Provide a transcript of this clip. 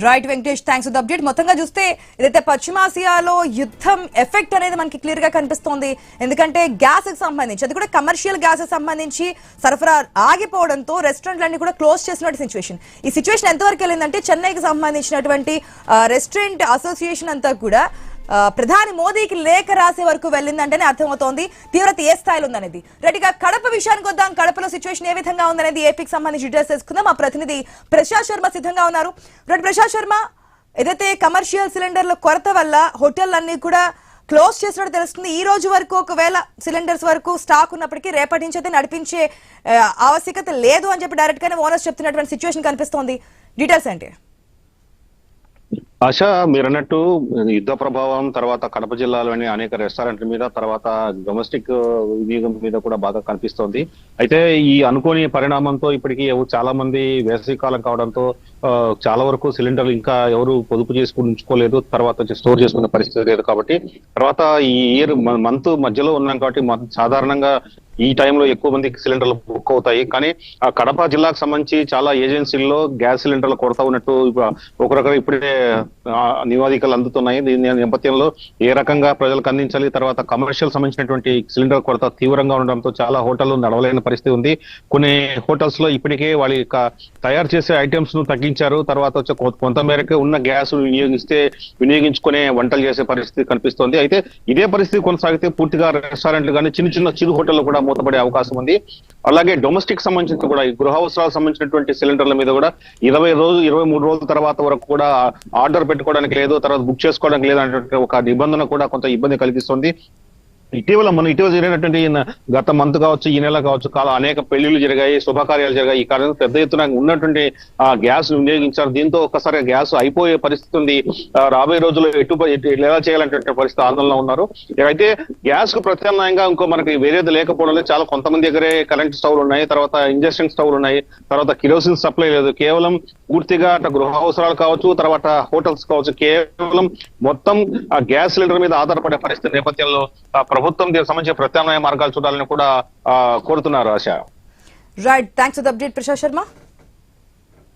Right Venkatesh, thanks for the update. మొత్తంగా చూస్తే ఏదైతే పశ్చిమాసియాలో యుద్ధం ఎఫెక్ట్ అనేది మనకి క్లియర్ గా కనిపిస్తోంది. ఎందుకంటే గ్యాస్ కి సంబంధించి, అది కూడా కమర్షియల్ గ్యాస్ సంబంధించి సరఫరా ఆగిపోవడంతో రెస్టారెంట్లన్నీ కూడా క్లోజ్ చేసినటువంటి సిచ్యువేషన్. ఈ సిచ్యువేషన్ ఎంతవరకు వెళ్ళిందంటే చెన్నైకి సంబంధించినటువంటి రెస్టారెంట్ అసోసియేషన్ అంతా కూడా ప్రధాని మోదీకి లేఖ రాసే వరకు వెళ్ళిందంటేనే అర్థమవుతోంది తీవ్రత ఏ స్థాయిలో ఉందనేది. రెడ్డిగా కడప విషయానికి వద్దాం. కడపలో సిచ్యువేషన్ ఏ విధంగా ఉందనేది ఏపీకి సంబంధించి డీటెయిల్స్ తెలుసుకుందాం. మా ప్రతినిధి ప్రశాంత్ శర్మ సిద్ధంగా ఉన్నారు. ప్రశాంత్ శర్మ, ఏదైతే కమర్షియల్ సిలిండర్ల కొరత వల్ల హోటళ్లన్నీ కూడా క్లోజ్ చేసినట్టు తెలుస్తుంది. ఈ రోజు వరకు ఒకవేళ సిలిండర్స్ వరకు స్టాక్ ఉన్నప్పటికీ రేపటి నుంచి అయితే నడిపించే ఆవశ్యకత లేదు అని చెప్పి డైరెక్ట్ గానే ఓనర్స్ చెప్తున్నటువంటి సిచ్యువేషన్ కనిపిస్తోంది. డీటెయిల్స్ ఏంటి? ఆశ, మీరు అన్నట్టు యుద్ధ ప్రభావం తర్వాత కడప జిల్లాలోని అనేక రెస్టారెంట్ల మీద, తర్వాత డొమెస్టిక్ వినియోగం మీద కూడా బాగా కనిపిస్తోంది. అయితే ఈ అనుకోని పరిణామంతో ఇప్పటికీ చాలా మంది వేసవికాలం కావడంతో చాలా వరకు సిలిండర్లు ఇంకా ఎవరు పొదుపు చేసుకుని ఉంచుకోలేదు, తర్వాత స్టోర్ చేసుకునే పరిస్థితి లేదు. కాబట్టి తర్వాత ఈ ఇయర్ మంత్ మధ్యలో ఉన్నాం కాబట్టి సాధారణంగా ఈ టైంలో ఎక్కువ మంది సిలిండర్లు బుక్ అవుతాయి. కానీ ఆ కడప జిల్లాకు సంబంధించి చాలా ఏజెన్సీల్లో గ్యాస్ సిలిండర్లు కొరత ఉన్నట్టు ఒకరొకరు ఇప్పుడే నివేదికలు అందుతున్నాయి. దీని నేపథ్యంలో ఏ రకంగా ప్రజలకు అందించాలి, తర్వాత కమర్షియల్ సంబంధించినటువంటి సిలిండర్ కొరత తీవ్రంగా ఉండడంతో చాలా హోటళ్లు నడవలేని పరిస్థితి ఉంది. కొన్ని హోటల్స్ లో ఇప్పటికే వాళ్ళ తయారు చేసే ఐటమ్స్ ను తగ్గించారు. తర్వాత వచ్చి కొంత మేరకు ఉన్న గ్యాస్ వినియోగించుకునే వంటలు చేసే పరిస్థితి కనిపిస్తోంది. అయితే ఇదే పరిస్థితి కొనసాగితే పూర్తిగా రెస్టారెంట్లు కానీ చిరు హోటళ్లు కూడా మూతపడే అవకాశం ఉంది. అలాగే డొమెస్టిక్ సంబంధించిన కూడా గృహ అవసరాలకు సంబంధించినటువంటి సిలిండర్ల మీద కూడా 23 రోజుల తర్వాత వరకు కూడా ఆర్డర్ పెట్టుకోవడానికి లేదు, తర్వాత బుక్ చేసుకోవడానికి లేదు అనేటువంటి ఒక నిబంధన కూడా కొంత ఇబ్బంది కలిగిస్తుంది. ఇటీవల జరిగినటువంటి గత మంత్ కావచ్చు, ఈ నెల కావచ్చు, అనేక పెళ్లిళ్లు జరిగాయి, శుభకార్యాలు జరిగాయి. ఈ కారణంగా పెద్ద ఎత్తున ఉన్నటువంటి గ్యాస్ వినియోగించారు. దీంతో ఒక్కసారి గ్యాస్ అయిపోయే పరిస్థితి ఉంది. రాబోయే రోజుల్లో ఎలా చేయాలంటే పరిస్థితి ఆందోళన ఉన్నారు. అయితే గ్యాస్ కు ప్రత్యామ్నాయంగా ఇంకో మనకి వేరేది లేకపోవడం చాలా కొంతమంది దగ్గరే కరెంట్ స్టవ్లు ఉన్నాయి, తర్వాత ఇండక్షన్ స్టవ్లు ఉన్నాయి, తర్వాత కిరోసిన్ సప్లై లేదు. కేవలం పూర్తిగా గృహ అవసరాలు కావచ్చు, తర్వాత హోటల్స్ కావచ్చు, కేవలం మొత్తం గ్యాస్ సిలిండర్ మీద ఆధారపడే పరిస్థితి నేపథ్యంలో ప్రభుత్వం దీనికి సంబంధించిన ప్రత్యామ్నాయ మార్గాలు చూడాలని కూడా కోరుతున్నారు. ఆశ. Right, thanks for the update Prashant Sharma.